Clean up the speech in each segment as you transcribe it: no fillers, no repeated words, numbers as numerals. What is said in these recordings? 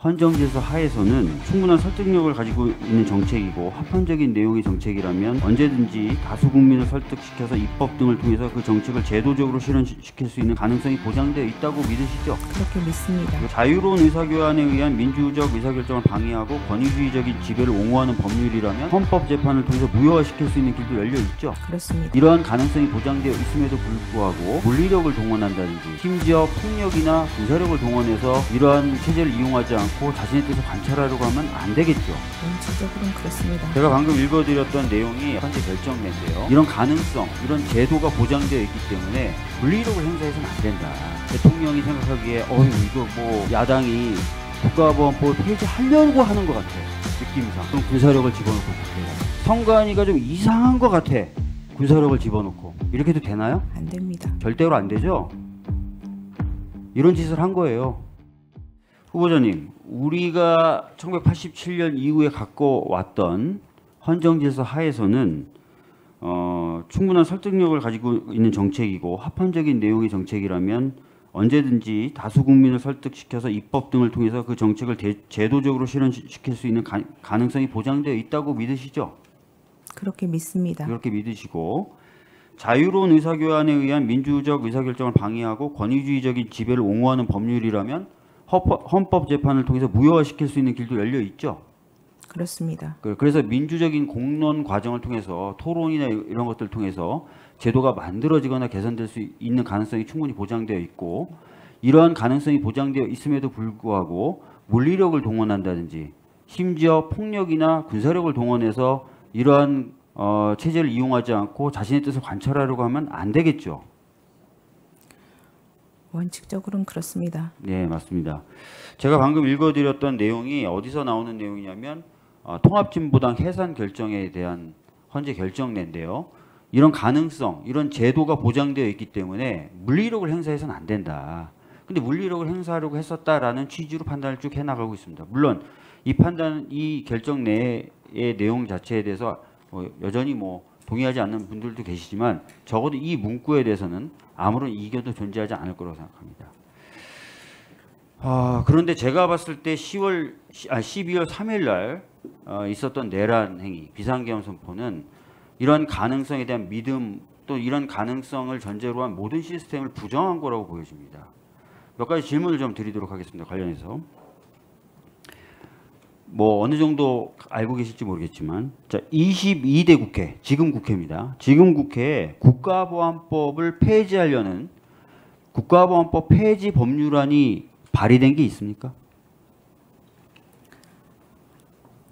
헌정질서 하에서는 충분한 설득력을 가지고 있는 정책이고 합헌적인 내용의 정책이라면 언제든지 다수 국민을 설득시켜서 입법 등을 통해서 그 정책을 제도적으로 실현시킬 수 있는 가능성이 보장되어 있다고 믿으시죠? 그렇게 믿습니다. 자유로운 의사교환에 의한 민주적 의사결정을 방해하고 권위주의적인 지배를 옹호하는 법률이라면 헌법재판을 통해서 무효화시킬 수 있는 길도 열려있죠? 그렇습니다. 이러한 가능성이 보장되어 있음에도 불구하고 물리력을 동원한다든지 심지어 폭력이나 군사력을 동원해서 이러한 체제를 이용하지 않고 자신의 뜻을 관철하려고 하면 안 되겠죠. 원칙적으로는 그렇습니다. 제가 방금 읽어드렸던 내용이 현재 결정인데요. 이런 가능성, 이런 제도가 보장되어 있기 때문에 물리력을 행사해서는 안 된다. 대통령이 생각하기에 이거 뭐 야당이 국가보안법을 폐지하려고 하는 것 같아. 느낌상. 그럼 군사력을 집어넣고 국회에. 선관위가 좀 이상한 것 같아. 군사력을 집어넣고. 이렇게 해도 되나요? 안 됩니다. 절대로 안 되죠. 이런 짓을 한 거예요. 후보자님, 우리가 1987년 이후에 갖고 왔던 헌정질서 하에서는 충분한 설득력을 가지고 있는 정책이고 합헌적인 내용의 정책이라면 언제든지 다수 국민을 설득시켜서 입법 등을 통해서 그 정책을 제도적으로 실현시킬 수 있는 가능성이 보장되어 있다고 믿으시죠? 그렇게 믿습니다. 그렇게 믿으시고 자유로운 의사교환에 의한 민주적 의사결정을 방해하고 권위주의적인 지배를 옹호하는 법률이라면 헌법재판을 통해서 무효화시킬 수 있는 길도 열려 있죠. 그렇습니다. 그래서 민주적인 공론 과정을 통해서 토론이나 이런 것들을 통해서 제도가 만들어지거나 개선될 수 있는 가능성이 충분히 보장되어 있고 이러한 가능성이 보장되어 있음에도 불구하고 물리력을 동원한다든지 심지어 폭력이나 군사력을 동원해서 이러한 체제를 이용하지 않고 자신의 뜻을 관철하려고 하면 안 되겠죠. 원칙적으로는 그렇습니다. 네, 맞습니다. 제가 방금 읽어드렸던 내용이 어디서 나오는 내용이냐면 통합진보당 해산 결정에 대한 헌재 결정례인데요. 이런 가능성, 이런 제도가 보장되어 있기 때문에 물리력을 행사해서는 안 된다. 근데 물리력을 행사하려고 했었다라는 취지로 판단을 쭉 해나가고 있습니다. 물론 이 결정례의 내용 자체에 대해서 여전히 동의하지 않는 분들도 계시지만 적어도 이 문구에 대해서는 아무런 이견도 존재하지 않을 거라고 생각합니다. 그런데 제가 봤을 때 12월 3일 날 있었던 내란 행위, 비상계엄 선포는 이런 가능성에 대한 믿음 또 이런 가능성을 전제로 한 모든 시스템을 부정한 거라고 보여집니다. 몇 가지 질문을 좀 드리도록 하겠습니다. 관련해서. 어느 정도 알고 계실지 모르겠지만 자, 22대 국회, 지금 국회입니다. 지금 국회에 국가보안법을 폐지하려는 국가보안법 폐지 법률안이 발의된 게 있습니까?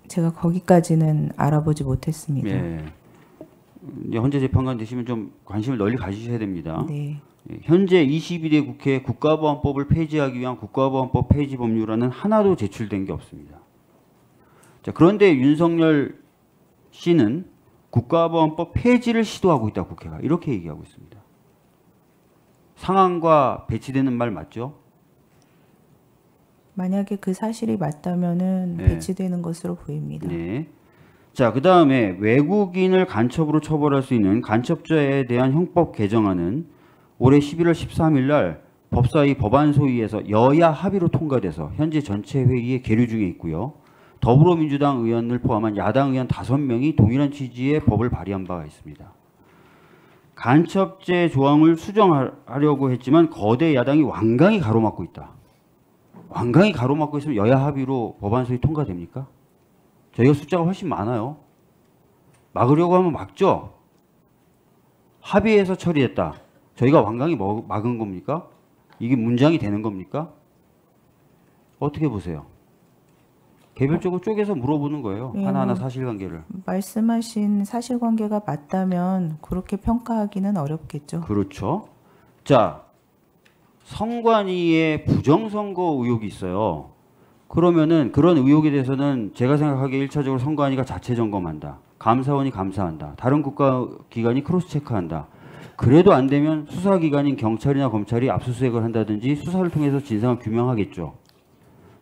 제가 거기까지는 알아보지 못했습니다. 네. 이제 헌재 재판관 되시면 좀 관심을 널리 가지셔야 됩니다. 네. 현재 22대 국회에 국가보안법을 폐지하기 위한 국가보안법 폐지 법률안은 하나도 제출된 게 없습니다. 자, 그런데 윤석열 씨는 국가보안법 폐지를 시도하고 있다, 국회가. 이렇게 얘기하고 있습니다. 상황과 배치되는 말 맞죠? 만약에 그 사실이 맞다면은 네. 배치되는 것으로 보입니다. 네. 자, 그 다음에 외국인을 간첩으로 처벌할 수 있는 간첩죄에 대한 형법 개정안은 올해 11월 13일 날 법사위 법안 소위에서 여야 합의로 통과돼서 현재 전체 회의에 계류 중에 있고요. 더불어민주당 의원을 포함한 야당 의원 5명이 동일한 취지의 법을 발의한 바가 있습니다. 간첩죄 조항을 수정하려고 했지만 거대 야당이 완강히 가로막고 있다. 완강히 가로막고 있으면 여야 합의로 법안 소위 통과됩니까? 저희가 숫자가 훨씬 많아요. 막으려고 하면 막죠. 합의해서 처리했다. 저희가 완강히 막은 겁니까? 이게 문장이 되는 겁니까? 어떻게 보세요? 개별적으로 쪼개서 물어보는 거예요. 예, 하나하나 사실관계를. 말씀하신 사실관계가 맞다면 그렇게 평가하기는 어렵겠죠. 그렇죠. 자, 선관위에 부정선거 의혹이 있어요. 그러면은 그런 의혹에 대해서는 제가 생각하기에 1차적으로 선관위가 자체 점검한다. 감사원이 감사한다. 다른 국가기관이 크로스체크한다. 그래도 안 되면 수사기관인 경찰이나 검찰이 압수수색을 한다든지 수사를 통해서 진상을 규명하겠죠.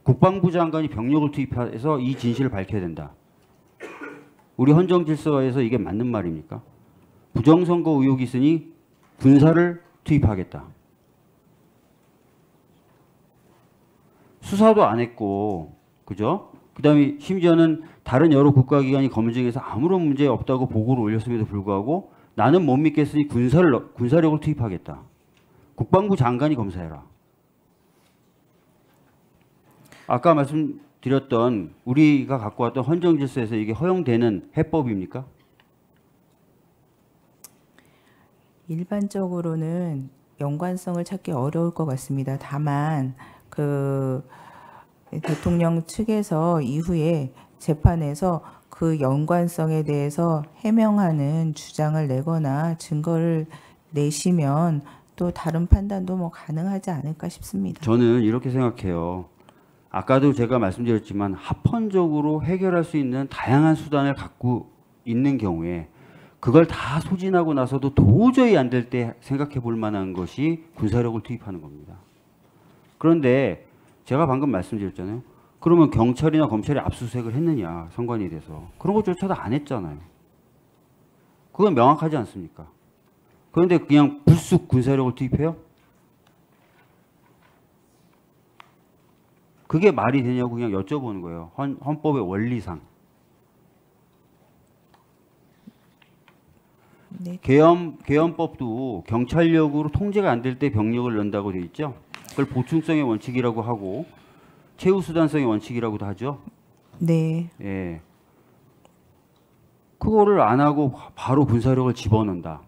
국방부 장관이 병력을 투입해서 이 진실을 밝혀야 된다. 우리 헌정질서에서 이게 맞는 말입니까? 부정선거 의혹이 있으니 군사를 투입하겠다. 수사도 안 했고 그죠? 그다음에 심지어는 다른 여러 국가기관이 검증해서 아무런 문제 없다고 보고를 올렸음에도 불구하고 나는 못 믿겠으니 군사력을 투입하겠다. 국방부 장관이 검사해라. 아까 말씀드렸던 우리가 갖고 왔던 헌정질서에서 이게 허용되는 해법입니까? 일반적으로는 연관성을 찾기 어려울 것 같습니다. 다만 그 대통령 측에서 이후에 재판에서 그 연관성에 대해서 해명하는 주장을 내거나 증거를 내시면 또 다른 판단도 뭐 가능하지 않을까 싶습니다. 저는 이렇게 생각해요. 아까도 제가 말씀드렸지만 합헌적으로 해결할 수 있는 다양한 수단을 갖고 있는 경우에 그걸 다 소진하고 나서도 도저히 안 될 때 생각해 볼 만한 것이 군사력을 투입하는 겁니다. 그런데 제가 방금 말씀드렸잖아요. 그러면 경찰이나 검찰이 압수수색을 했느냐, 선관위에 대해서. 그런 것조차도 안 했잖아요. 그건 명확하지 않습니까? 그런데 그냥 불쑥 군사력을 투입해요? 그게 말이 되냐고 그냥 여쭤보는 거예요. 헌법의 원리상. 네. 계엄법도 경찰력으로 통제가 안 될 때 병력을 넣는다고 돼 있죠. 그걸 보충성의 원칙이라고 하고 최우수단성의 원칙이라고도 하죠. 네. 예. 그거를 안 하고 바로 군사력을 집어넣는다.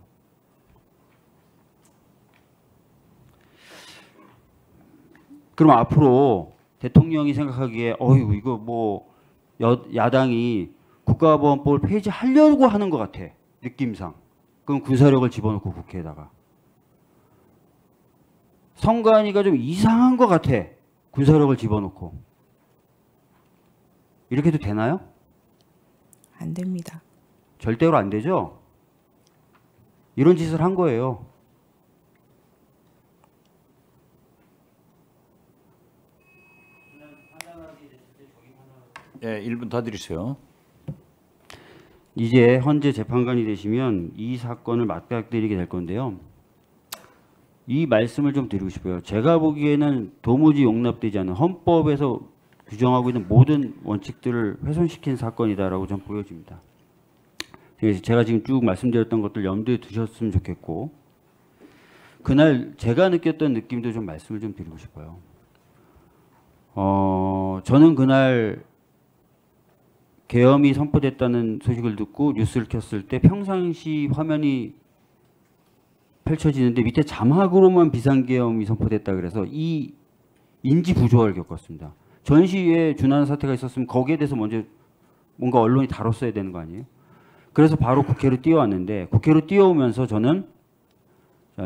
그럼 앞으로 대통령이 생각하기에 어휴 이거 뭐 야당이 국가보안법을 폐지하려고 하는 것 같아. 느낌상. 그럼 군사력을 집어넣고 국회에다가. 선관위가 좀 이상한 것 같아. 군사력을 집어넣고. 이렇게 해도 되나요? 안 됩니다. 절대로 안 되죠? 이런 짓을 한 거예요. 예, 1분 더 드리세요. 이제 헌재 재판관이 되시면 이 사건을 맞닥뜨리게 될 건데요. 이 말씀을 좀 드리고 싶어요. 제가 보기에는 도무지 용납되지 않는 헌법에서 규정하고 있는 모든 원칙들을 훼손시킨 사건이다라고 좀 보여집니다. 그래서 제가 지금 쭉 말씀드렸던 것들 염두에 두셨으면 좋겠고 그날 제가 느꼈던 느낌도 좀 말씀을 좀 드리고 싶어요. 저는 그날 계엄이 선포됐다는 소식을 듣고 뉴스를 켰을 때 평상시 화면이 펼쳐지는데 밑에 자막으로만 비상계엄이 선포됐다 그래서 이 인지 부조화를 겪었습니다. 전시에 준하는 사태가 있었으면 거기에 대해서 먼저 뭔가 언론이 다뤘어야 되는 거 아니에요? 그래서 바로 국회로 뛰어왔는데 국회로 뛰어오면서 저는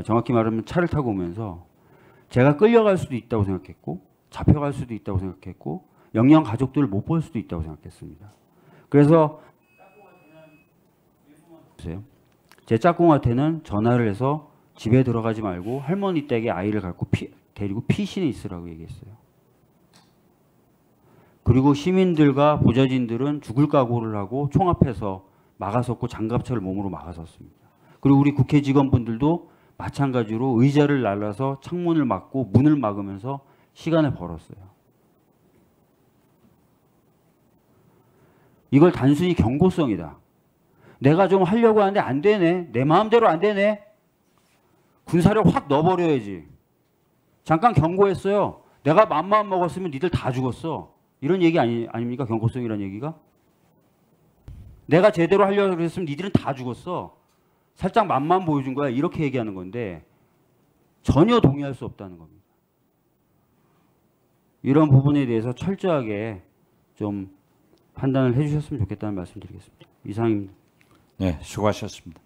정확히 말하면 차를 타고 오면서 제가 끌려갈 수도 있다고 생각했고 잡혀갈 수도 있다고 생각했고 영영 가족들을 못 볼 수도 있다고 생각했습니다. 그래서 제 짝꿍한테는 전화를 해서 집에 들어가지 말고 할머니 댁에 아이를 데리고 피신해 있으라고 얘기했어요. 그리고 시민들과 보좌진들은 죽을 각오를 하고 총 앞에서 막아섰고 장갑차를 몸으로 막아섰습니다. 그리고 우리 국회 직원분들도 마찬가지로 의자를 날라서 창문을 막고 문을 막으면서 시간을 벌었어요. 이걸 단순히 경고성이다. 내가 좀 하려고 하는데 안 되네. 내 마음대로 안 되네. 군사력 확 넣어버려야지. 잠깐 경고했어요. 내가 맘만 먹었으면 니들 다 죽었어. 이런 얘기 아닙니까? 경고성이라는 얘기가. 내가 제대로 하려고 했으면 니들은 다 죽었어. 살짝 맘만 보여준 거야. 이렇게 얘기하는 건데 전혀 동의할 수 없다는 겁니다. 이런 부분에 대해서 철저하게 좀 판단을 해주셨으면 좋겠다는 말씀 드리겠습니다. 이상입니다. 네, 수고하셨습니다.